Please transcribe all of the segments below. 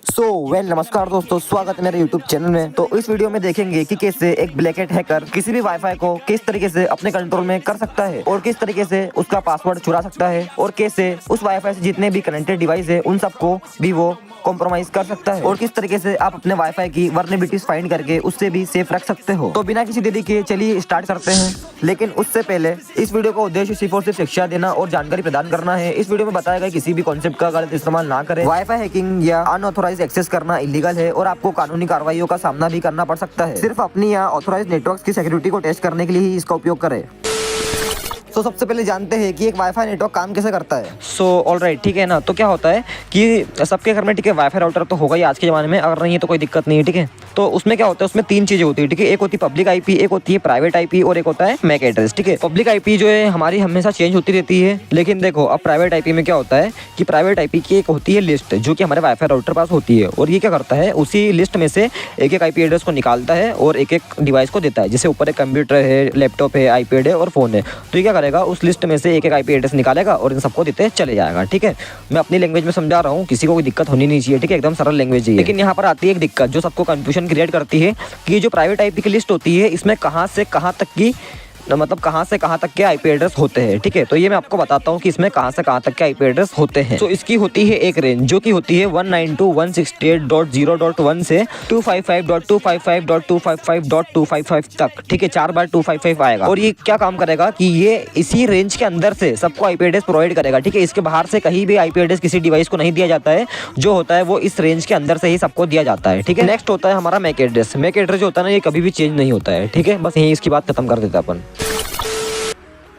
नमस्कार दोस्तों, स्वागत है मेरे YouTube चैनल में। तो इस वीडियो में देखेंगे कि कैसे एक ब्लैक हैट हैकर किसी भी वाईफाई को किस तरीके से अपने कंट्रोल में कर सकता है और किस तरीके से उसका पासवर्ड चुरा सकता है और कैसे उस वाईफाई से जितने भी कनेक्टेड डिवाइस है उन सबको भी वो कॉम्प्रोमाइज कर सकता है और किस तरीके से आप अपने वाईफाई की वर्नेबिलिटीज फाइंड करके उससे भी सेफ रख सकते हो। तो बिना किसी देरी के चलिए स्टार्ट करते हैं। लेकिन उससे पहले इस वीडियो का उद्देश्य सिर्फ और सिर्फ शिक्षा देना और जानकारी प्रदान करना है। इस वीडियो में बताया गया किसी भी कॉन्सेप्ट का गलत इस्तेमाल ना करें। वाईफाई हैकिंग या अनऑथोराइज एक्सेस करना इलीगल है और आपको कानूनी कार्रवाइयों का सामना भी करना पड़ सकता है। सिर्फ अपनी या ऑथोराइज नेटवर्क की सिक्योरिटी को टेस्ट करने के लिए ही इसका उपयोग करें। तो सबसे पहले जानते हैं कि एक वाईफाई नेटवर्क काम कैसे करता है। ऑलराइट, ठीक है ना। तो क्या होता है कि सबके घर में ठीक है वाईफाई राउटर तो होगा ही आज के ज़माने में, अगर नहीं है तो कोई दिक्कत नहीं है, ठीक है। तो उसमें क्या होता है, उसमें 3 चीज़ें होती है, ठीक है। एक होती है पब्लिक आईपी, एक होती है प्राइवेट आईपी और एक होता है मैक एड्रेस, ठीक है। पब्लिक आईपी जो है हमारी हमेशा चेंज होती रहती है, लेकिन देखो अब प्राइवेट आईपी में क्या होता है कि प्राइवेट आईपी की एक होती है लिस्ट जो कि हमारे वाईफाई राउटर पास होती है और ये क्या करता है, उसी लिस्ट में से एक एक आईपी एड्रेस को निकालता है और एक एक डिवाइस को देता है। जैसे ऊपर एक कंप्यूटर है, लैपटॉप है, आईपैड है और फोन है, तो ये क्या करेगा, उस लिस्ट में से एक एक आईपी एड्रेस निकालेगा और इन सबको देते चले जाएगा, ठीक है। मैं अपनी लैंग्वेज में समझा रहा हूँ, किसी को कोई दिक्कत होनी नहीं चाहिए, ठीक है, एकदम सरल लैंग्वेज है। लेकिन यहाँ पर आती है एक दिक्कत जो सबको कंफ्यूजन क्रिएट करती है कि जो प्राइवेट आईपी की लिस्ट होती है इसमें कहाँ से कहाँ तक की कहाँ से कहाँ तक के आईपी एड्रेस होते हैं, ठीक है। तो ये मैं आपको बताता हूँ कि इसमें कहाँ से कहाँ तक के आईपी एड्रेस होते हैं। तो इसकी होती है एक रेंज जो कि होती है 192.168.0.1 से 255.255.255.255 तक, ठीक है। 4 बार 255 आएगा और ये क्या काम करेगा कि ये इसी रेंज के अंदर से सबको आईपी एड्रेस प्रोवाइड करेगा, ठीक है। इसके बाहर से कहीं भी आईपी एड्रेस किसी डिवाइस को नहीं दिया जाता है, जो होता है वो इस रेंज के अंदर से ही सबको दिया जाता है, ठीक है। नेक्स्ट होता है हमारा मैक एड्रेस। मैक एड्रेस जो होता है ना, ये कभी भी चेंज नहीं होता है, ठीक है। बस यही इसकी बात खत्म कर देते हैं अपन।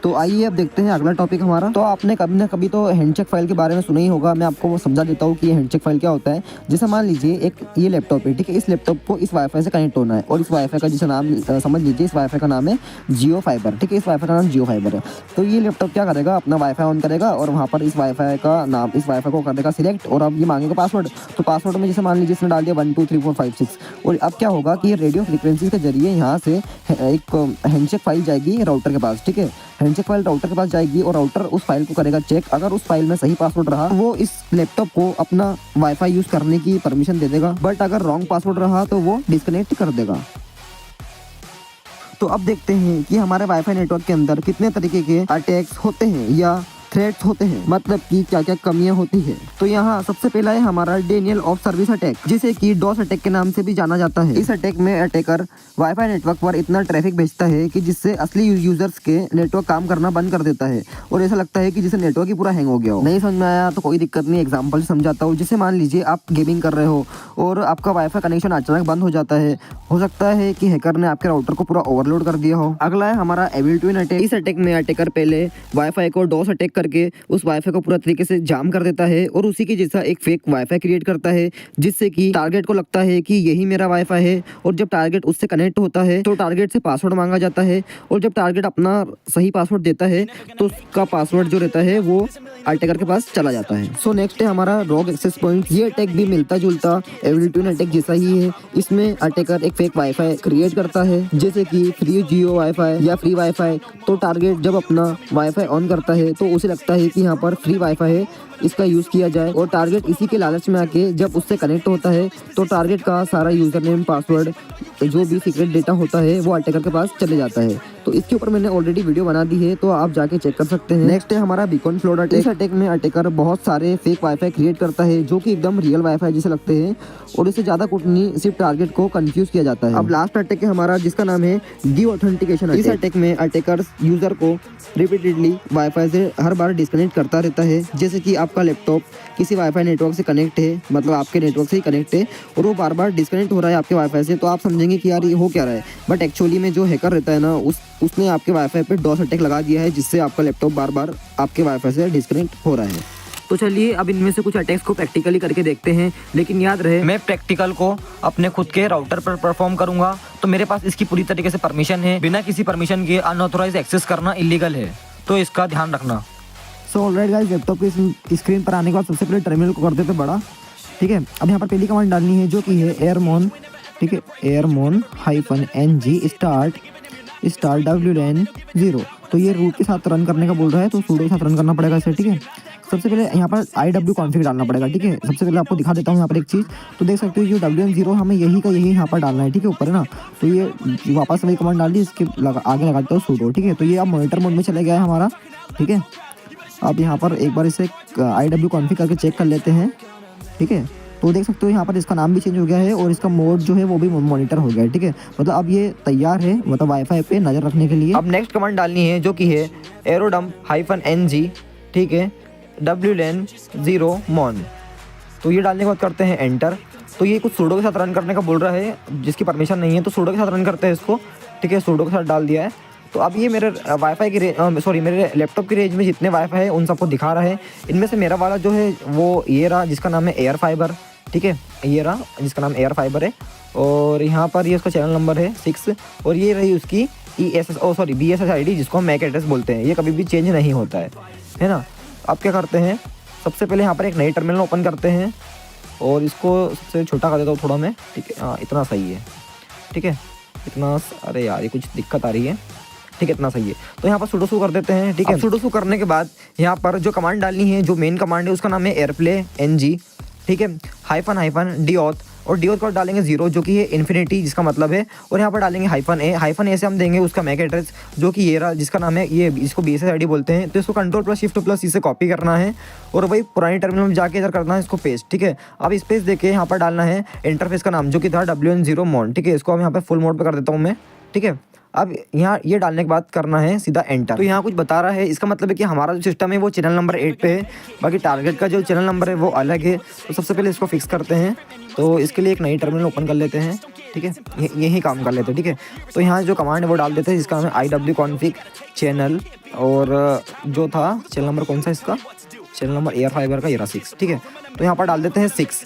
तो आइए अब देखते हैं अगला टॉपिक हमारा। तो आपने कभी ना कभी तो हैंडशेक फाइल के बारे में सुना ही होगा। मैं आपको वो समझा देता हूँ कि ये हैंडशेक फाइल क्या होता है। जैसे मान लीजिए एक ये लैपटॉप है, ठीक है। इस लैपटॉप को इस वाईफाई से कनेक्ट होना है और इस वाईफाई का जैसे नाम समझ लीजिए, इस वाईफाई का नाम है जियो फाइबर, ठीक है। इस वाईफाई का नाम जियो फाइबर है। तो ये लैपटॉप क्या करेगा, अपना वाईफाई ऑन करेगा और वहाँ पर इस वाईफाई का नाम, इस वाईफाई को कर देगा सिलेक्ट और अब ये मांगेगा पासवर्ड। तो पासवर्ड में जैसे मान लीजिए इसने डाल दिया 1 2 3 4 5 6 और अब क्या होगा कि ये रेडियो फ्रिक्वेंसी के जरिए यहाँ से एक हैंडशेक फाइल जाएगी राउटर के पास, ठीक है। हैंडशेक फाइल राउटर के पास जाएगी और राउटर उस फाइल को करेगा चेक। अगर उस फाइल में सही पासवर्ड रहा वो इस लैपटॉप को अपना वाईफाई यूज करने की परमिशन दे देगा, बट अगर रॉन्ग पासवर्ड रहा तो वो डिस्कनेक्ट कर देगा। तो अब देखते हैं कि हमारे वाईफाई नेटवर्क के अंदर कितने तरीके के अटैक्स होते हैं या थ्रेट्स होते हैं, मतलब कि क्या क्या कमियां होती है। तो यहाँ सबसे पहला है हमारा डेनियल ऑफ सर्विस अटैक, जिसे कि डॉस अटैक के नाम से भी जाना जाता है। इस अटैक में अटैकर वाईफाई नेटवर्क पर इतना ट्रैफिक भेजता है कि जिससे असली यूजर्स के नेटवर्क काम करना बंद कर देता है और ऐसा लगता है कि जैसे नेटवर्क ही पूरा हैंग हो गया हो। नहीं समझ में आया तो कोई दिक्कत नहीं, एग्जाम्पल समझाता हूँ। जैसे मान लीजिए आप गेमिंग कर रहे हो और आपका वाईफाई कनेक्शन अचानक बंद हो जाता है। हो सकता है कि हैकर ने आपके राउटर को पूरा ओवरलोड कर दिया हो। अगला है हमारा एविल ट्विन अटैक। इस अटैक में अटैकर पहले वाईफाई को डॉस अटैक करके उस वाईफाई को पूरा तरीके से जाम कर देता है और उसी के जैसा एक फेक वाईफाई क्रिएट करता है, जिससे कि टारगेट को लगता है कि यही मेरा वाईफाई है। और जब टारगेट उससे कनेक्ट होता है तो टारगेट से पासवर्ड मांगा जाता है और जब टारगेट अपना सही पासवर्ड देता है तो उसका पासवर्ड जो रहता है वो अटैकर के पास चला जाता है। सो नेक्स्ट है हमारा रॉग एक्सेस पॉइंट। ये अटैक भी मिलता जुलता एविल ट्विन अटैक जैसा ही है। इसमें अटैकर एक फेक वाईफाई क्रिएट करता है, जैसे कि फ्री जियो वाईफाई या फ्री वाईफाई। तो टारगेट जब अपना वाईफाई ऑन करता है तो उसे लगता है कि यहाँ पर फ्री वाईफाई है, इसका यूज किया जाए और टारगेट इसी के लालच में आके जब उससे कनेक्ट होता है तो टारगेट का सारा यूजर नेम, पासवर्ड, जो भी सीक्रेट डेटा होता है वो अटैकर के पास चले जाता है। तो इसके ऊपर मैंने ऑलरेडी वीडियो बना दी है, तो आप जाके चेक कर सकते हैं। नेक्स्ट है हमारा बीकॉन फ्लोड अटैक। इस अटैक में अटैकर बहुत सारे फेक वाईफाई क्रिएट करता है जो कि एकदम रियल वाईफाई जैसे लगते हैं और इससे ज्यादा कुछ नहीं, सिर्फ टारगेट को कंफ्यूज किया जाता है। अब लास्ट अटैक है हमारा जिसका नाम है डी ऑथेंटिकेशन। इस अटैक में अटैकर यूजर को रिपीटेडली वाईफाई से हर बार डिस्कनेक्ट करता रहता है। जैसे कि आपका लैपटॉप किसी वाईफाई नेटवर्क से कनेक्ट है, मतलब आपके नेटवर्क से ही कनेक्ट है और वो बार बार डिस्कनेक्ट हो रहा है आपके वाईफाई से, तो आप समझेंगे कि यार ये हो क्या रहा है। बट एक्चुअली में जो हैकर रहता है ना, उसने आपके वाईफाई पे डॉस अटैक लगा दिया है, जिससे आपका लैपटॉप बार बार आपके वाईफाई से डिस्कनेक्ट हो रहा है। तो चलिए अब इनमें से कुछ अटैक्स को प्रैक्टिकली करके देखते हैं, लेकिन याद रहे मैं प्रैक्टिकल को अपने खुद के राउटर पर परफॉर्म करूंगा, तो मेरे पास इसकी पूरी तरीके से परमिशन है। बिना किसी परमिशन के अनऑथोराइज एक्सेस करना इलीगल है, तो इसका ध्यान रखना। सो ऑलराइट गाइस, लैपटॉप की स्क्रीन पर आने के बाद सबसे पहले टर्मिनल को कर देते बड़ा, ठीक है। अब यहाँ पर पहली कमांड डालनी है जो कि है एयरमोन, ठीक है, airmon-ng start wlan 0। तो ये रूट के साथ रन करने का बोल रहा है, तो सूडो के साथ रन करना पड़ेगा इसे, ठीक है। सबसे पहले यहाँ पर IW कॉन्फ़िग डालना पड़ेगा, ठीक है। सबसे पहले आपको दिखा देता हूँ यहाँ पर एक चीज़, तो देख सकते हो जो WN0 हमें यही का यही यहाँ पर डालना है, ठीक है, ऊपर है ना। तो ये वापस वही कमांड डाल दी, इसके आगे लगाते हो sudo, ठीक है। तो ये अब मॉनिटर मोड में चले गया है हमारा, ठीक है। अब यहाँ पर एक बार इसे IW कॉन्फ़िग करके चेक कर लेते हैं, ठीक है। तो देख सकते हो यहाँ पर इसका नाम भी चेंज हो गया है और इसका मोड जो है वो भी मॉनिटर हो गया है, ठीक है। मतलब अब ये तैयार है, मतलब वाईफाई पे नज़र रखने के लिए। अब नेक्स्ट कमांड डालनी है जो कि है aerodump-ng, ठीक है, WLAN 0 mon। तो ये डालने के बाद करते हैं एंटर। तो ये कुछ सूडो के साथ रन करने का बोल रहा है, जिसकी परमिशन नहीं है, तो सूडो के साथ रन करते हैं इसको, ठीक है। सूडो के साथ डाल दिया है। तो अब ये मेरे वाईफाई की मेरे लैपटॉप की रेंज में जितने वाईफाई है उन सबको दिखा रहा है। इनमें से मेरा वाला जो है वो ये रहा, जिसका नाम है एयर फाइबर, ठीक है, ये रहा जिसका नाम एयर फाइबर है। और यहाँ पर ये उसका चैनल नंबर है 6 और ये रही उसकी BSS ID, जिसको हम मैक एड्रेस बोलते हैं। ये कभी भी चेंज नहीं होता है ना। अब क्या करते हैं, सबसे पहले यहाँ पर एक नई टर्मिनल ओपन करते हैं और इसको सबसे छोटा कर देता हूँ थोड़ा मैं, ठीक है। हाँ, इतना सही है, ठीक है, इतना। अरे यार, ये कुछ दिक्कत आ रही है, ठीक है, इतना सही है। तो यहाँ पर sudo कर देते हैं, ठीक है। sudo करने के बाद यहाँ पर जो कमांड डालनी है, जो मेन कमांड है, उसका नाम है airplay-ng, ठीक है, -diauth और diauth का डालेंगे 0, जो कि है इन्फिनिटी, जिसका मतलब है। और यहाँ पर डालेंगे -a से हम देंगे उसका मैक एड्रेस, जो कि ये रहा, जिसका नाम है ये, इसको BSS ID बोलते हैं। तो इसको Ctrl+Shift+ इसे कॉपी करना है और वही पुरानी टर्मिनल में जाके इधर करना है इसको पेस्ट, ठीक है। अब स्पेस देके यहाँ पर डालना है इंटरफेस का नाम, जो कि था WN0 mon, ठीक है। इसको अब यहाँ पे फुल मोड पे कर देता हूँ मैं, ठीक है। अब यहाँ ये डालने के बाद करना है सीधा एंटर। तो यहाँ कुछ बता रहा है, इसका मतलब है कि हमारा जो सिस्टम है वो चैनल नंबर 8 पे है, बाकी टारगेट का जो चैनल नंबर है वो अलग है। तो सबसे पहले इसको फिक्स करते हैं। तो इसके लिए एक नई टर्मिनल ओपन कर लेते हैं, ठीक है, यही काम कर लेते हैं, ठीक है। तो यहाँ जो कमांड है वो डाल देते हैं, जिसका नाम है IW config चैनल, और जो था चैनल नंबर कौन सा इसका, चैनल नंबर एयर फाइबर का, ये रहा 6, ठीक है। तो यहाँ पर डाल देते हैं 6।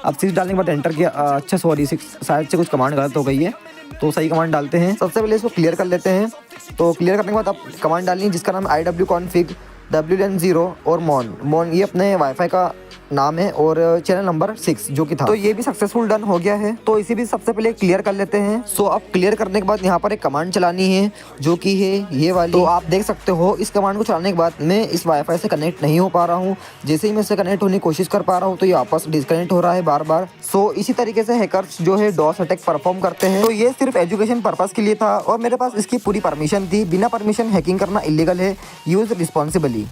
अब 6 डालने के बाद एंटर किया। अच्छा सॉरी, 6 शायद से कुछ कमांड गलत हो गई है, तो सही कमांड डालते हैं। सबसे पहले इसको क्लियर कर लेते हैं। तो क्लियर करने के बाद अब कमांड डालनी है, जिसका नाम IW config WLAN 0 और mon, ये अपने वाईफाई का नाम है और चैनल नंबर 6 जो कि था। तो ये भी सक्सेसफुल डन हो गया है। तो इसे भी सबसे पहले क्लियर कर लेते हैं। सो अब क्लियर करने के बाद यहाँ पर एक कमांड चलानी है, जो कि है ये वाली। तो आप देख सकते हो इस कमांड को चलाने के बाद मैं इस वाईफाई से कनेक्ट नहीं हो पा रहा हूँ। जैसे ही मैं इससे कनेक्ट होने की कोशिश कर पा रहा हूँ तो ये वापस डिस्कनेक्ट हो रहा है बार बार। सो इसी तरीके से हैकर्स जो है डॉस अटैक परफॉर्म करते हैं। तो ये सिर्फ एजुकेशन पर्पज के लिए था और मेरे पास इसकी पूरी परमिशन थी। बिना परमिशन हैकिंग करना इलीगल है, यूज रिस्पॉन्सिबली।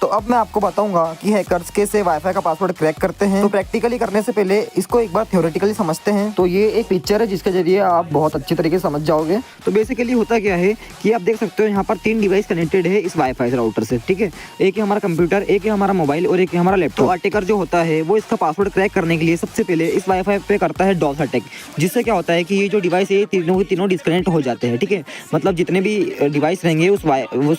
तो अब मैं आपको बताऊंगा कि हैकर्स कैसे वाईफाई का पासवर्ड क्रैक करते हैं। तो प्रैक्टिकली करने से पहले इसको एक बार थ्योरेटिकली समझते हैं। तो ये एक पिक्चर है जिसके जरिए आप बहुत अच्छी तरीके से समझ जाओगे। तो बेसिकली होता क्या है कि आप देख सकते हो यहाँ पर 3 डिवाइस कनेक्टेड है इस वाईफाई राउटर से, ठीक है। एक है हमारा कंप्यूटर, एक है हमारा मोबाइल और एक है हमारा लैपटॉप। अटैकर जो होता है वो इसका पासवर्ड क्रैक करने के लिए सबसे पहले इस वाईफाई पे करता है डॉस अटैक, जिससे क्या होता है कि ये जो डिवाइस है तीनों के तीनों डिस्कनेक्ट हो जाते हैं, ठीक है। मतलब जितने भी डिवाइस रहेंगे उस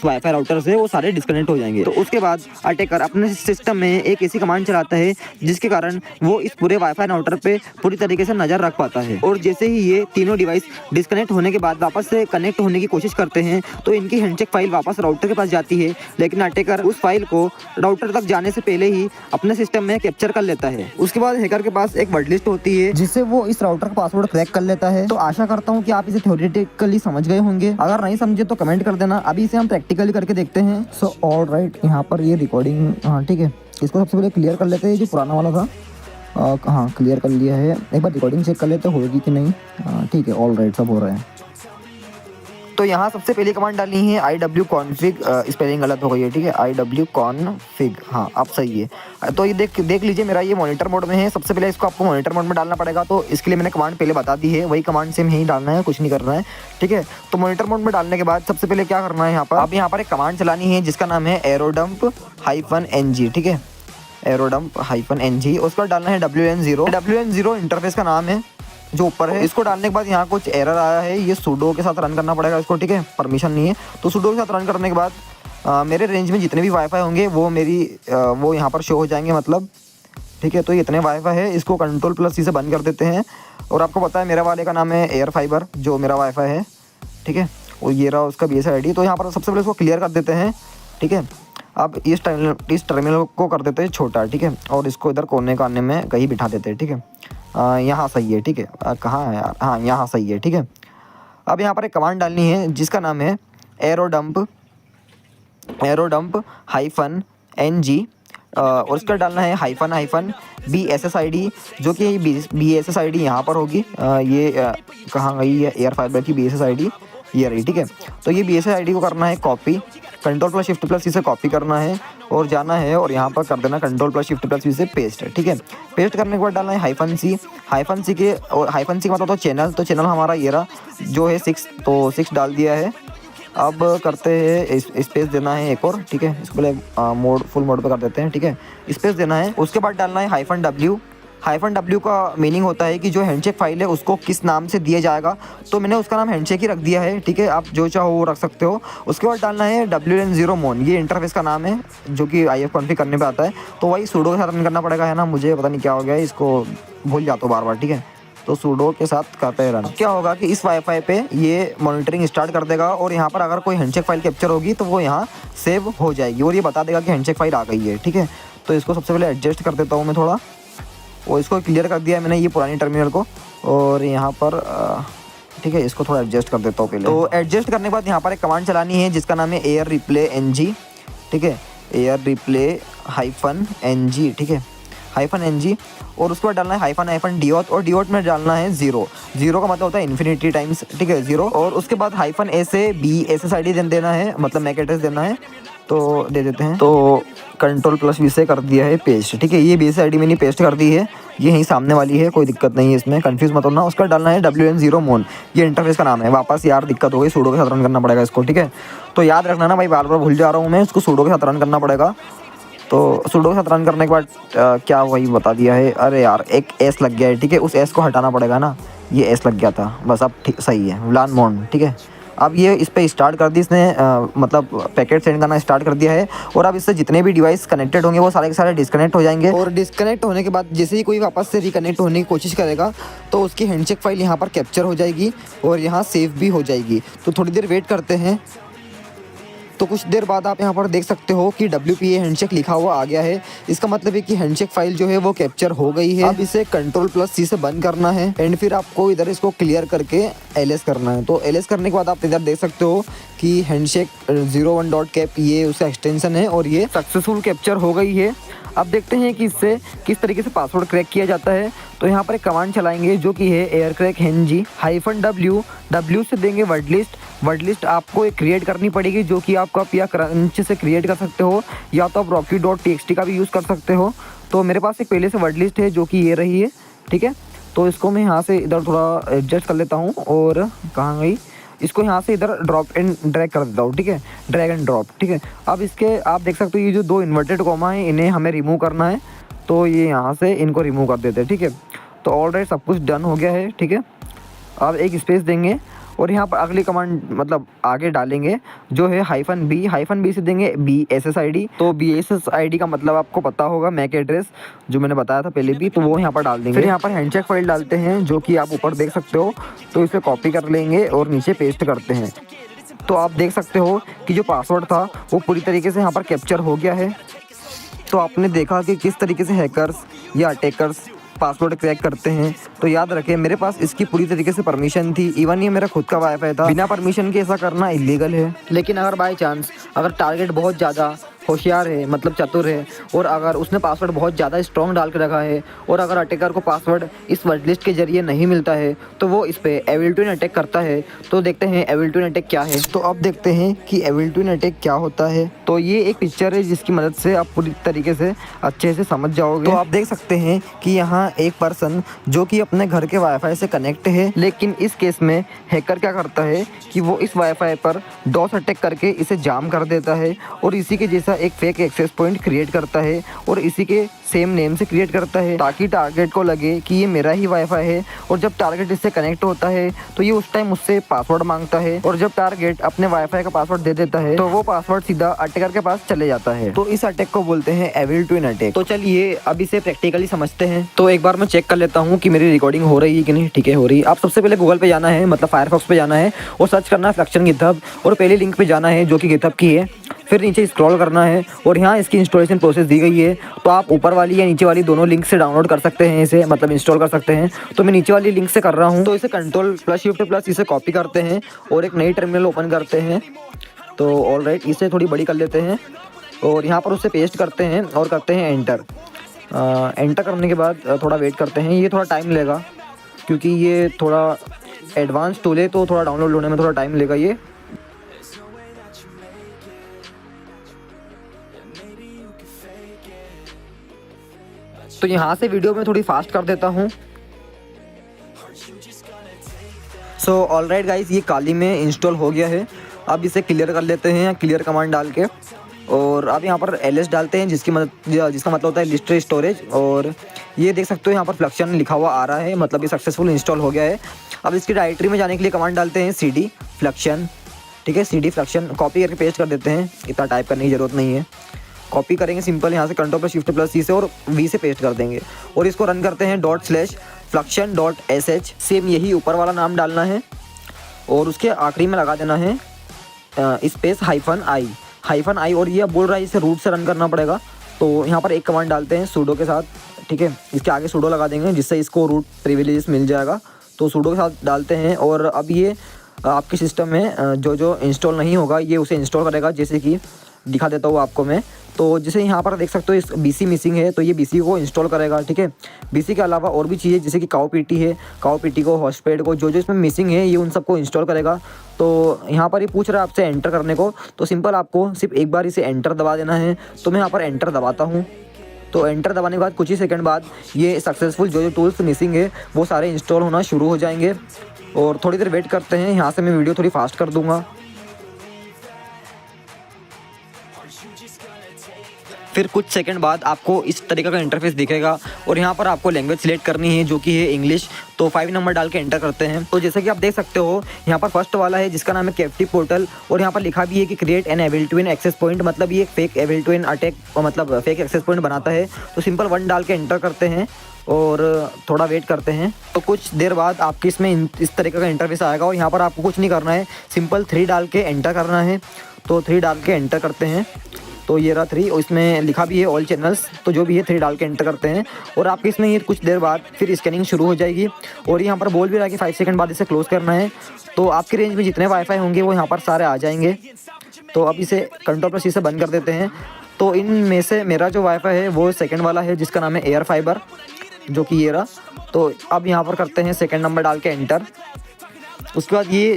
वाईफाई राउटर से वो सारे डिस्कनेक्ट हो जाएंगे। तो उसके बाद अटैकर अपने सिस्टम में एक ऐसी कमांड चलाता है जिसके कारण वो इस पूरे वाईफाई राउटर पे पूरी तरीके से नजर रख पाता है। और जैसे ही ये तीनों डिवाइस डिस्कनेक्ट होने के बाद वापस से कनेक्ट होने की कोशिश करते हैं तो इनकी हैंडशेक फाइल वापस राउटर के पास जाती है, लेकिन अटैकर उस फाइल को राउटर तक जाने से पहले ही अपने सिस्टम में कैप्चर कर लेता है। उसके बाद हैकर के पास एक वर्ड लिस्ट होती है जिससे वो इस राउटर का पासवर्ड क्रैक कर लेता है। तो आशा करता हूँ कि आप इसे थ्योरेटिकली समझ गए होंगे। अगर नहीं समझे तो कमेंट कर देना। अभी इसे हम प्रैक्टिकली करके देखते हैं। सो ऑलराइट, यहाँ पर ये रिकॉर्डिंग, हाँ ठीक है, इसको सबसे पहले क्लियर कर लेते हैं। जो पुराना वाला था हाँ क्लियर कर लिया है। एक बार रिकॉर्डिंग चेक कर लेते होगी कि नहीं। ठीक है, ऑलराइट, सब हो रहा है। तो यहाँ सबसे पहली कमांड डालनी है IW config, स्पेलिंग गलत हो गई है, ठीक है, IW config, हाँ अब सही है। तो ये देख लीजिए मेरा ये मॉनिटर मोड में है। सबसे पहले इसको आपको मॉनिटर मोड में डालना पड़ेगा। तो इसके लिए मैंने कमांड पहले बता दी है, वही कमांड से ही डालना है, कुछ नहीं करना है, ठीक है। तो मॉनिटर मोड में डालने के बाद सबसे पहले क्या करना है, यहाँ पर अब यहाँ पर एक कमांड चलानी है जिसका नाम है aerodump-ng, ठीक है, aerodump-ng। उसका डालना है WLAN 0 इंटरफेस का नाम है जो ऊपर है। इसको डालने के बाद यहाँ कुछ एरर आया है, ये sudo के साथ रन करना पड़ेगा इसको, ठीक है, परमिशन नहीं है। तो sudo के साथ रन करने के बाद मेरे रेंज में जितने भी वाईफाई होंगे वो यहाँ पर शो हो जाएंगे, मतलब, ठीक है। तो ये इतने वाईफाई है, इसको Ctrl+C से बंद कर देते हैं। और आपको पता है मेरा वाले का नाम है एयर फाइबर, जो मेरा वाईफाई है, ठीक है, और ये रहा उसका BSS ID। तो यहाँ पर सबसे पहले इसको क्लियर कर देते हैं, ठीक है। अब इस टर्मिनल को कर देते हैं छोटा, ठीक है, और इसको इधर कोने काने में कहीं बिठा देते हैं, ठीक है। यहाँ सही है, ठीक है, कहाँ है यार, हाँ यहाँ सही है, ठीक है। अब यहाँ पर एक कमांड डालनी है जिसका नाम है aerodump NG और इसका डालना है हाइफन BSSID, जो कि BSSID यहाँ पर होगी। ये कहाँ गई है एयर फाइबर की BSSID, ये रही, ठीक है। तो ये BSSID को करना है कॉपी, Ctrl+Shift+C से कॉपी करना है और जाना है और यहाँ पर कर देना Ctrl+Shift+V से पेस्ट, ठीक है। पेस्ट करने के बाद डालना है हाइफन सी के, और हाइफन सी का मतलब तो चैनल हमारा ये रहा जो है 6, तो 6 डाल दिया है। अब करते हैं स्पेस देना है एक और, ठीक है। इसको पहले फुल मोड पे कर देते हैं, ठीक है। स्पेस देना है, उसके बाद डालना है -W का मीनिंग होता है कि जो हैंडशेक फाइल है उसको किस नाम से दिया जाएगा, तो मैंने उसका नाम हैंडशेक ही रख दिया है, ठीक है। आप जो चाहो वो रख सकते हो। उसके बाद डालना है WLAN0mon, ये इंटरफेस का नाम है जो कि IF कॉन्फ़िग करने पे आता है। तो वही सूडो के साथ रन करना पड़ेगा, है ना। मुझे पता नहीं क्या हो गया है, इसको भूल जाता हूँ बार, ठीक है। तो सूडो के साथ करते हैं रन। क्या होगा कि इस वाईफाई पे ये मॉनिटरिंग स्टार्ट कर देगा और यहाँ पर अगर कोई हैंडशेक फाइल कैप्चर होगी तो वो यहाँ सेव हो जाएगी और ये बता देगा कि हैंडशेक फाइल आ गई है, ठीक है। तो इसको सबसे पहले एडजस्ट कर देता हूँ मैं थोड़ा, और इसको क्लियर कर दिया मैंने ये पुरानी टर्मिनल को, और यहाँ पर ठीक है इसको थोड़ा एडजस्ट कर देता हूँ पहले। तो एडजस्ट करने के बाद यहाँ पर एक कमांड चलानी है जिसका नाम है एयर रिप्ले NG, ठीक है। एयर रिप्ले -NG, ठीक है, -NG। और उसके बाद डालना है -DOT, और DOT में डालना है 0 का मतलब होता है इन्फिनिटी टाइम्स, ठीक है, 0। और उसके बाद -A से BSSID देना है, मतलब मैक एड्रेस देना है, तो दे देते हैं। तो Ctrl+V से कर दिया है पेस्ट, ठीक है। ये BSSID मैंने पेस्ट कर दी है, ये यहीं सामने वाली है, कोई दिक्कत नहीं है इसमें, कंफ्यूज मत होना। उसका डालना है WLAN0mon, ये इंटरफेस का नाम है। वापस यार दिक्कत हो गई, सूडो के साथ रन करना पड़ेगा इसको, ठीक है। तो याद रखना ना भाई, बार बार भूल जा रहा हूँ मैं, इसको सूडो के साथ रन करना पड़ेगा। तो सूडो के साथ रन करने के बाद क्या वही बता दिया है, अरे यार एक S लग गया है, ठीक है। उस S को हटाना पड़ेगा ना, ये S लग गया था, बस अब ठीक सही है, WLAN-mon, ठीक है। अब ये इस पे स्टार्ट कर दी इसने, मतलब पैकेट सेंड करना स्टार्ट कर दिया है। और अब इससे जितने भी डिवाइस कनेक्टेड होंगे वो सारे के सारे डिस्कनेक्ट हो जाएंगे, और डिस्कनेक्ट होने के बाद जैसे ही कोई वापस से रिकनेक्ट होने की कोशिश करेगा तो उसकी हैंडशेक फाइल यहाँ पर कैप्चर हो जाएगी और यहाँ सेव भी हो जाएगी। तो थोड़ी देर वेट करते हैं। तो कुछ देर बाद आप यहाँ पर देख सकते हो कि WPA हैंडशेक लिखा हुआ आ गया है। इसका मतलब है कि हैंडशेक फाइल जो है वो कैप्चर हो गई है। अब इसे Ctrl+C से बंद करना है एंड फिर आपको इधर इसको क्लियर करके LS करना है। तो LS करने के बाद आप इधर देख सकते हो कि हैंडशेक 01.cap ये उसका एक्सटेंशन है और ये सक्सेसफुल कैप्चर हो गई है। अब देखते हैं कि इससे किस तरीके से पासवर्ड क्रैक किया जाता है। तो यहाँ पर एक कमांड चलाएंगे जो कि है aircrack-ng -W से देंगे वर्ड लिस्ट आपको एक क्रिएट करनी पड़ेगी, जो कि आप कप या क्रंच से क्रिएट कर सकते हो, या तो आप rocky.txt का भी यूज़ कर सकते हो। तो मेरे पास एक पहले से वर्ड लिस्ट है जो कि ये रही है, ठीक है। तो इसको मैं यहाँ से इधर थोड़ा एडजस्ट कर लेता हूँ, और कहाँ गई, इसको यहाँ से इधर ड्रॉप एंड ड्रैग कर देता हूँ, ठीक है, ड्रैग एंड ड्रॉप, ठीक है। अब इसके आप देख सकते हो ये जो 2 इन्वर्टेड कॉमा है इन्हें हमें रिमूव करना है, तो ये यहाँ से इनको रिमूव कर देते हैं, ठीक है। तो ऑलरेडी सब कुछ डन हो गया है, ठीक है। अब एक स्पेस देंगे और यहाँ पर अगली कमांड मतलब आगे डालेंगे जो है -B से देंगे BSSID। तो BSSID का मतलब आपको पता होगा मैक एड्रेस, जो मैंने बताया था पहले भी, तो वो यहाँ पर डाल देंगे। फिर यहाँ पर हैंडशेक फाइल डालते हैं जो कि आप ऊपर देख सकते हो। तो इसे कॉपी कर लेंगे और नीचे पेस्ट करते हैं। तो आप देख सकते हो कि जो पासवर्ड था वो पूरी तरीके से यहाँ पर कैप्चर हो गया है। तो आपने देखा कि किस तरीके से हैकर्स या अटैकर्स पासवर्ड क्रैक करते हैं। तो याद रखें मेरे पास इसकी पूरी तरीके से परमिशन थी, इवन ये मेरा खुद का वाईफाई था, बिना परमिशन के ऐसा करना इलीगल है। लेकिन अगर बाय चांस अगर टारगेट बहुत ज़्यादा होशियार है, मतलब चतुर है, और अगर उसने पासवर्ड बहुत ज़्यादा स्ट्रॉन्ग डाल के रखा है, और अगर अटैकर को पासवर्ड इस वर्ड लिस्ट के जरिए नहीं मिलता है तो वो इस पे एविल ट्विन अटैक करता है। तो देखते हैं एविल ट्विन अटैक क्या है। तो अब देखते हैं कि एविल ट्विन अटैक क्या होता है। तो ये एक पिक्चर है जिसकी मदद से आप पूरी तरीके से अच्छे से समझ जाओगे। तो आप देख सकते हैं कि यहाँ एक पर्सन जो कि अपने घर के वाईफाई से कनेक्ट है, लेकिन इस केस में हैकर क्या करता है कि वो इस वाईफाई पर डॉस अटैक करके इसे जाम कर देता है और इसी के जैसा एक फेक एक्सेस पॉइंट क्रिएट करता है और इसी के सेम नेम से क्रिएट करता है, ताकि टारगेट को लगे कि ये मेरा ही वाईफाई है। और जब टारगेट इससे कनेक्ट होता है तो ये उस टाइम उससे पासवर्ड मांगता है, और जब टारगेट अपने वाईफाई का पासवर्ड दे देता है तो वो पासवर्ड सीधा अटैकर के पास चले जाता है। तो इस अटैक को बोलते हैं एविल ट्विन अटैक। तो चलिए अब इसे प्रैक्टिकली समझते हैं। तो एक बार मैं चेक कर लेता हूँ कि मेरी रिकॉर्डिंग हो रही है कि नहीं। ठीक है, हो रही है। आप सबसे पहले गूगल पे जाना है, मतलब फायरफॉक्स पे जाना है और सर्च करना है फ्रैक्शन गिथहब, और पहले लिंक पे जाना है जो कि गिथहब की है। फिर नीचे स्क्रॉल करना है और यहाँ इसकी इंस्टॉलेशन प्रोसेस दी गई है। तो आप ऊपर वाली या नीचे वाली दोनों लिंक से डाउनलोड कर सकते हैं इसे, मतलब इंस्टॉल कर सकते हैं। तो मैं नीचे वाली लिंक से कर रहा हूँ। तो इसे Ctrl+Shift+ इसे कॉपी करते हैं और एक नई टर्मिनल ओपन करते हैं। तो ऑलराइट, इसे थोड़ी बड़ी कर लेते हैं और यहाँ पर उसे पेस्ट करते हैं और करते हैं एंटर। एंटर करने के बाद थोड़ा वेट करते हैं, ये थोड़ा टाइम लेगा क्योंकि ये थोड़ा एडवांस टूल है तो थोड़ा डाउनलोड होने में थोड़ा टाइम लेगा ये। तो यहाँ से वीडियो में थोड़ी फास्ट कर देता हूँ। सो ऑलराइट गाइस, ये काली में इंस्टॉल हो गया है। अब इसे क्लियर कर लेते हैं, क्लियर कमांड डाल के, और अब यहाँ पर ls डालते हैं जिसका मतलब होता है लिस्ट स्टोरेज। और ये देख सकते हो यहाँ पर फ्लक्शन लिखा हुआ आ रहा है, मतलब ये सक्सेसफुल इंस्टॉल हो गया है। अब इसकी डायरेक्टरी में जाने के लिए कमांड डालते हैं cd फ्लक्शन, ठीक है, cd फ्लक्शन कॉपी करके पेस्ट कर देते हैं, इतना टाइप करने की ज़रूरत नहीं है। कॉपी करेंगे सिंपल यहाँ से Ctrl+Shift+C से और v से पेस्ट कर देंगे और इसको रन करते हैं ./fluction.sh। सेम यही ऊपर वाला नाम डालना है और उसके आखिरी में लगा देना है स्पेस -i, और ये अब बोल रहा है इसे रूट से रन करना पड़ेगा। तो यहाँ पर एक कमांड डालते हैं sudo के साथ, ठीक है, इसके आगे sudo लगा देंगे जिससे इसको रूट प्रिविलेजेस मिल जाएगा। तो sudo के साथ डालते हैं और अब ये आपके सिस्टम में जो इंस्टॉल नहीं होगा ये उसे इंस्टॉल करेगा, जैसे कि दिखा देता हूँ आपको मैं। तो जैसे यहाँ पर देख सकते हो इस BC मिसिंग है तो ये BC को इंस्टॉल करेगा, ठीक है। BC के अलावा और भी चीज़ें जैसे कि काउ PT है, काउ PT को, हॉस्टपेड को, जो इसमें मिसिंग है ये उन सबको इंस्टॉल करेगा। तो यहाँ पर ये पूछ रहा है आपसे एंटर करने को, तो सिंपल आपको सिर्फ एक बार इसे एंटर दबा देना है। तो मैं यहाँ पर एंटर दबाता हूँ। तो एंटर दबाने के बाद कुछ ही सेकंड बाद ये सक्सेसफुल जो टूल्स मिसिंग है वो सारे इंस्टॉल होना शुरू हो जाएंगे। और थोड़ी देर वेट करते हैं, यहाँ से मैं वीडियो थोड़ी फास्ट कर दूँगा। फिर कुछ सेकंड बाद आपको इस तरीके का इंटरफेस दिखेगा और यहाँ पर आपको लैंग्वेज सिलेक्ट करनी है जो कि है इंग्लिश। तो 5 नंबर डाल के एंटर करते हैं। तो जैसे कि आप देख सकते हो यहाँ पर फर्स्ट वाला है जिसका नाम है कैप्टिव पोर्टल, और यहाँ पर लिखा भी है कि create an evil twin access point, मतलब ये फेक एविल टू अटैक, मतलब फेक एक्सेस पॉइंट बनाता है। तो सिंपल 1 डाल के एंटर करते हैं और थोड़ा वेट करते हैं। तो कुछ देर बाद आपके इसमें इस तरीके का इंटरफेस आएगा और यहाँ पर आपको कुछ नहीं करना है, सिंपल 3 डाल के एंटर करना है। तो 3 डाल के एंटर करते हैं। तो ये रहा 3 और इसमें लिखा भी है ऑल चैनल्स, तो जो भी है 3 डाल के एंटर करते हैं और आपके इसमें ये कुछ देर बाद फिर स्कैनिंग शुरू हो जाएगी। और यहाँ पर बोल भी रहा है कि 5 सेकंड बाद इसे क्लोज़ करना है। तो आपकी रेंज में जितने वाईफाई होंगे वो यहाँ पर सारे आ जाएंगे। तो अब इसे Ctrl+C से बंद कर देते हैं। तो इनमें से मेरा जो वाईफाई है वो सेकेंड वाला है जिसका नाम है एयर फाइबर, जो कि ये रहा। तो अब यहाँ पर करते हैं सेकेंड नंबर डाल के एंटर। उसके बाद ये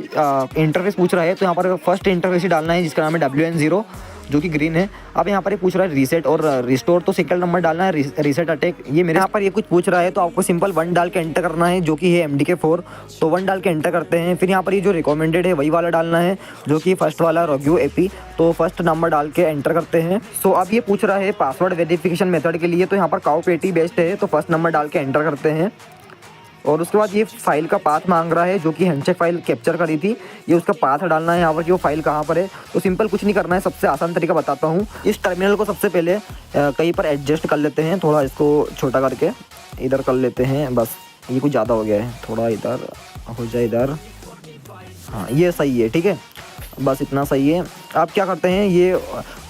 इंटरफेस पूछ रहा है, तो यहाँ पर फर्स्ट इंटरफेस ही डालना है जिसका नाम है WN0, जो कि ग्रीन है। अब यहाँ पर ये पूछ रहा है रीसेट और रिस्टोर, तो सेकंड नंबर डालना है रीसेट अटैक। ये मेरे यहाँ पर ये कुछ पूछ रहा है तो आपको सिंपल 1 डाल के एंटर करना है जो कि है MDK4। तो 1 डाल के एंटर करते हैं। फिर यहाँ पर ये जो रिकमेंडेड है वही वाला डालना है जो कि फर्स्ट वाला रोग्यू AP। तो फर्स्ट नंबर डाल के एंटर करते हैं। सो अब ये पूछ रहा है पासवर्ड वेरिफिकेशन मेथड के लिए, तो यहाँ पर काउ PT बेस्ट है, तो फर्स्ट नंबर डाल के एंटर करते हैं। और उसके बाद ये फाइल का पाथ मांग रहा है जो कि हैंडशेक फाइल कैप्चर करी थी, ये उसका पाथ डालना है यहाँ पर कि वो फाइल कहाँ पर है। तो सिंपल कुछ नहीं करना है, सबसे आसान तरीका बताता हूँ। इस टर्मिनल को सबसे पहले कहीं पर एडजस्ट कर लेते हैं, थोड़ा इसको छोटा करके इधर कर लेते हैं। बस ये कुछ ज़्यादा हो गया है, थोड़ा इधर हो जाए, इधर, हाँ ये सही है, ठीक है, बस इतना सही है। आप क्या करते हैं, ये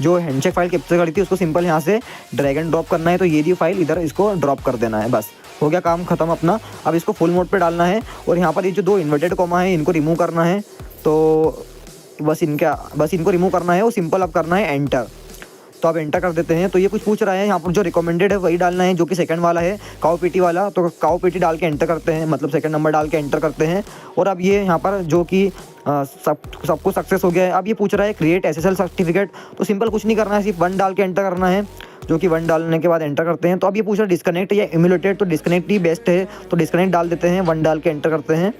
जो हैंडशेक फाइल कैप्चर करी थी उसको सिंपल यहाँ से ड्रैग एंड ड्रॉप करना है। तो ये दी फाइल इधर इसको ड्रॉप कर देना है, बस हो गया काम खत्म अपना। अब इसको फुल मोड पे डालना है और यहाँ पर ये जो 2 इन्वर्टेड कॉमा है इनको रिमूव करना है। तो बस इनको रिमूव करना है और सिंपल अब करना है एंटर। तो आप एंटर कर देते हैं। तो ये कुछ पूछ रहा है, यहाँ पर जो रिकमेंडेड है वही डालना है जो कि सेकंड वाला है काउ PT वाला। तो काउ PT डाल के एंटर करते हैं, मतलब सेकंड नंबर डाल के एंटर करते हैं। और अब ये यहाँ पर जो कि सब कुछ सक्सेस हो गया है। अब ये पूछ रहा है क्रिएट SSL सर्टिफिकेट, तो सिंपल कुछ नहीं करना है, सिर्फ 1 डाल के एंटर करना है, जो कि 1 डालने के बाद एंटर करते हैं। तो अब ये पूछ रहा है डिस्कनेक्ट या इम्यूलेटेड, तो डिस्कनेक्ट ही बेस्ट है, तो डिस्कनेक्ट डाल देते हैं, 1 डाल के एंटर करते हैं।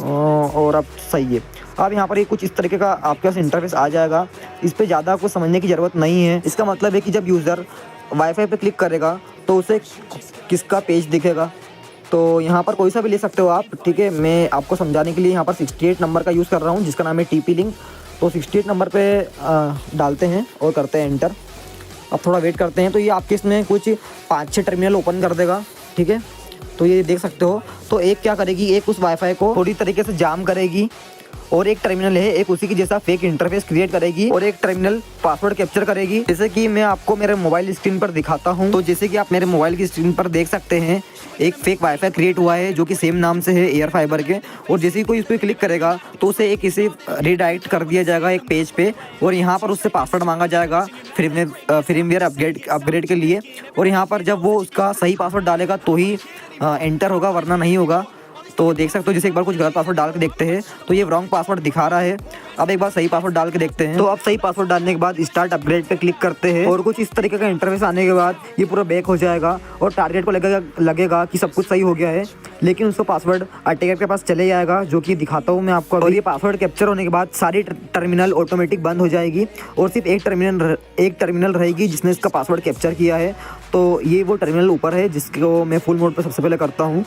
और अब सही है। अब यहाँ पर ये कुछ इस तरीके का आपके पास इंटरफेस आ जाएगा। इस पर ज़्यादा आपको समझने की ज़रूरत नहीं है। इसका मतलब है कि जब यूज़र वाईफाई पे क्लिक करेगा तो उसे किसका पेज दिखेगा। तो यहाँ पर कोई सा भी ले सकते हो आप, ठीक है। मैं आपको समझाने के लिए यहाँ पर 68 नंबर का यूज़ कर रहा हूँ जिसका नाम है TP लिंक। तो 68 नंबर पे डालते हैं और करते हैं एंटर। अब थोड़ा वेट करते हैं। तो ये आपके इसमें कुछ 5-6 टर्मिनल ओपन कर देगा, ठीक है। तो ये देख सकते हो। तो एक क्या करेगी, एक उस वाईफाई को थोड़ी तरीके से जाम करेगी और एक टर्मिनल है एक उसी की जैसा फेक इंटरफेस क्रिएट करेगी और एक टर्मिनल पासवर्ड कैप्चर करेगी। जैसे कि मैं आपको मेरे मोबाइल स्क्रीन पर दिखाता हूँ। तो जैसे कि आप मेरे मोबाइल की स्क्रीन पर देख सकते हैं एक फेक वाईफाई क्रिएट हुआ है जो कि सेम नाम से है एयर फाइबर के। और जैसे ही कोई इस पर क्लिक करेगा तो उसे एक इसे रीडायरेक्ट कर दिया जाएगा एक पेज पे और यहाँ पर उससे पासवर्ड मांगा जाएगा फ्रीमवेयर अपग्रेड के लिए। और यहाँ पर जब वो उसका सही पासवर्ड डालेगा तो ही एंटर होगा, वरना नहीं होगा। तो देख सकते हो जैसे एक बार कुछ गलत पासवर्ड डाल के देखते हैं तो ये रॉन्ग पासवर्ड दिखा रहा है। अब एक बार सही पासवर्ड डाल के देखते हैं। तो अब सही पासवर्ड डालने के बाद स्टार्ट अपग्रेड पे क्लिक करते हैं और कुछ इस तरीके का इंटरफेस आने के बाद ये पूरा बैक हो जाएगा और टारगेट को लगेगा कि सब कुछ सही हो गया है, लेकिन उसका पासवर्ड अटैकर के पास चले जाएगा जो कि दिखाता हूँ मैं आपको। और ये पासवर्ड कैप्चर होने के बाद सारी टर्मिनल ऑटोमेटिक बंद हो जाएगी और सिर्फ एक टर्मिनल रहेगी जिसने इसका पासवर्ड कैप्चर किया है। तो ये वो टर्मिनल ऊपर है जिसको मैं फुल मोड पर सबसे पहले करता हूँ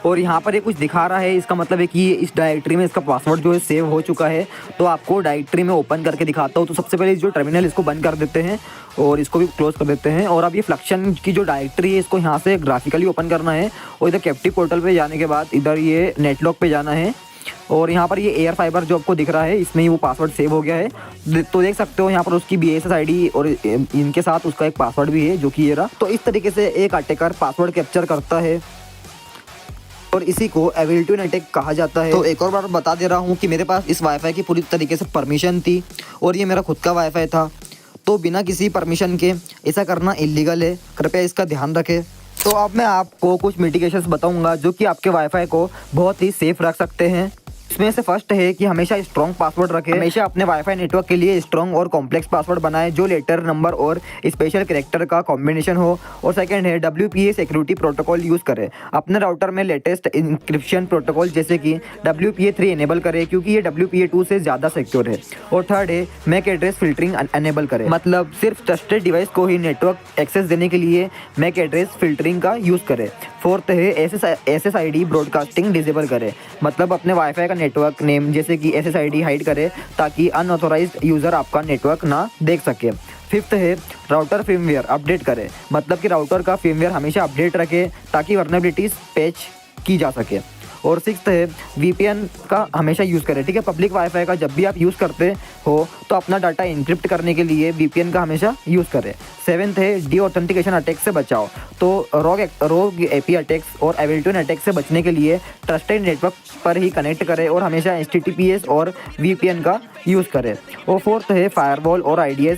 और यहाँ पर ये कुछ दिखा रहा है। इसका मतलब है कि इस डायरेक्टरी में इसका पासवर्ड जो है सेव हो चुका है। तो आपको डायरेक्टरी में ओपन करके दिखाता हूँ। तो सबसे पहले जो टर्मिनल इसको बंद कर देते हैं और इसको भी क्लोज कर देते हैं। और अब ये फ्लक्शन की जो डायरेक्टरी है इसको यहाँ से ग्राफिकली ओपन करना है और इधर कैप्टिव पोर्टल पे जाने के बाद इधर ये नेटलॉक पे जाना है और यहाँ पर ये एयर फाइबर जो आपको दिख रहा है इसमें ही वो पासवर्ड सेव हो गया है। तो देख सकते हो यहाँ पर उसकी BSS ID और इनके साथ उसका एक पासवर्ड भी है जो कि ये रहा। तो इस तरीके से एक अटैकर पासवर्ड कैप्चर करता है और इसी को एबिलिटी इन अटैक कहा जाता है। तो एक और बार बता दे रहा हूँ कि मेरे पास इस वाईफाई की पूरी तरीके से परमिशन थी और ये मेरा खुद का वाईफाई था। तो बिना किसी परमिशन के ऐसा करना इलीगल है, कृपया इसका ध्यान रखें। तो अब मैं आपको कुछ मिटिगेशंस बताऊंगा जो कि आपके वाईफाई को बहुत ही सेफ रख सकते हैं। इसमें से फर्स्ट है कि हमेशा स्ट्रॉन्ग पासवर्ड रखें। हमेशा अपने वाईफाई नेटवर्क के लिए स्ट्रॉन्ग और कॉम्प्लेक्स पासवर्ड बनाएं जो लेटर, नंबर और स्पेशल कैरेक्टर का कॉम्बिनेशन हो। और सेकंड है WPA सिक्योरिटी प्रोटोकॉल यूज़ करें। अपने राउटर में लेटेस्ट इंक्रिप्शन प्रोटोकॉल जैसे कि WPA3 इनेबल करें क्योंकि ये WPA2 से ज़्यादा सिक्योर है। और थर्ड है मैक एड्रेस फिल्टरिंग इनेबल करें, मतलब सिर्फ ट्रस्टेड डिवाइस को ही नेटवर्क एक्सेस देने के लिए मैक एड्रेस फिल्टरिंग का यूज़ करें। फोर्थ है SSID ब्रॉडकास्टिंग डिसेबल करें, मतलब अपने वाईफाई का नेटवर्क नेम जैसे कि SSID हाइड करें ताकि अनऑथोराइज्ड यूज़र आपका नेटवर्क ना देख सके। फिफ्थ है राउटर फर्मवेयर अपडेट करें, मतलब कि राउटर का फर्मवेयर हमेशा अपडेट रखें ताकि वर्नेबिलिटीज पैच की जा सके। और सिक्स्थ है VPN का हमेशा यूज़ करें, ठीक है। पब्लिक वाईफाई का जब भी आप यूज़ करते हो तो अपना डाटा इंक्रिप्ट करने के लिए VPN का हमेशा यूज़ करें। सेवेंथ है डी ऑथेंटिकेशन अटैक से बचाओ, तो रोग AP अटैक्स और एबिलिटी इन अटैक से बचने के लिए ट्रस्टेड नेटवर्क पर ही कनेक्ट करें और हमेशा HTTPS और VPN का यूज़ करें। और फोर्थ है फायरवॉल और IDS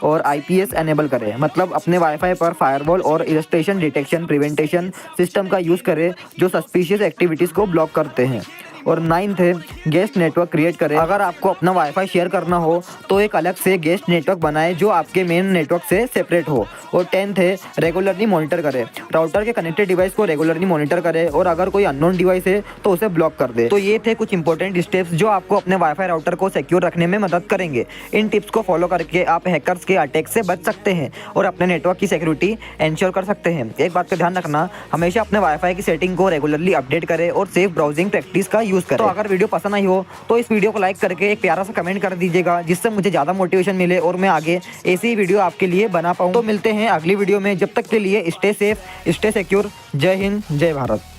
और IPS एनेबल करें, मतलब अपने वाईफाई पर फायरवॉल और इलस्ट्रेशन डिटेक्शन प्रिवेंटेशन सिस्टम का यूज़ करें जो सस्पिशियस एक्टिविटीज़ को ब्लॉक करते हैं। और नाइन्थ है गेस्ट नेटवर्क क्रिएट करें। अगर आपको अपना वाईफाई शेयर करना हो तो एक अलग से गेस्ट नेटवर्क बनाएं जो आपके मेन नेटवर्क से सेपरेट हो। और 10th है रेगुलरली मॉनिटर करें, राउटर के कनेक्टेड डिवाइस को रेगुलरली मॉनिटर करें और अगर कोई अननोन डिवाइस है तो उसे ब्लॉक कर दे। तो ये थे कुछ इंपॉर्टेंट स्टेप्स जो आपको अपने वाईफाई राउटर को सिक्योर रखने में मदद करेंगे। इन टिप्स को फॉलो करके आप हैकर्स के अटैक से बच सकते हैं और अपने नेटवर्क की सिक्योरिटी इंश्योर कर सकते हैं। एक बात का ध्यान रखना, हमेशा अपने वाईफाई की सेटिंग को रेगुलरली अपडेट करें और सेफ ब्राउजिंग प्रैक्टिस का यूज़ करें। तो अगर वीडियो पसंद आई हो तो इस वीडियो को लाइक करके एक प्यारा सा कमेंट कर दीजिएगा जिससे मुझे ज़्यादा मोटिवेशन मिले और मैं आगे ऐसी ही वीडियो आपके लिए बना पाऊँ। तो मिलते हैं अगली वीडियो में, जब तक के लिए स्टे सेफ, स्टे सिक्योर। जय हिंद, जय भारत।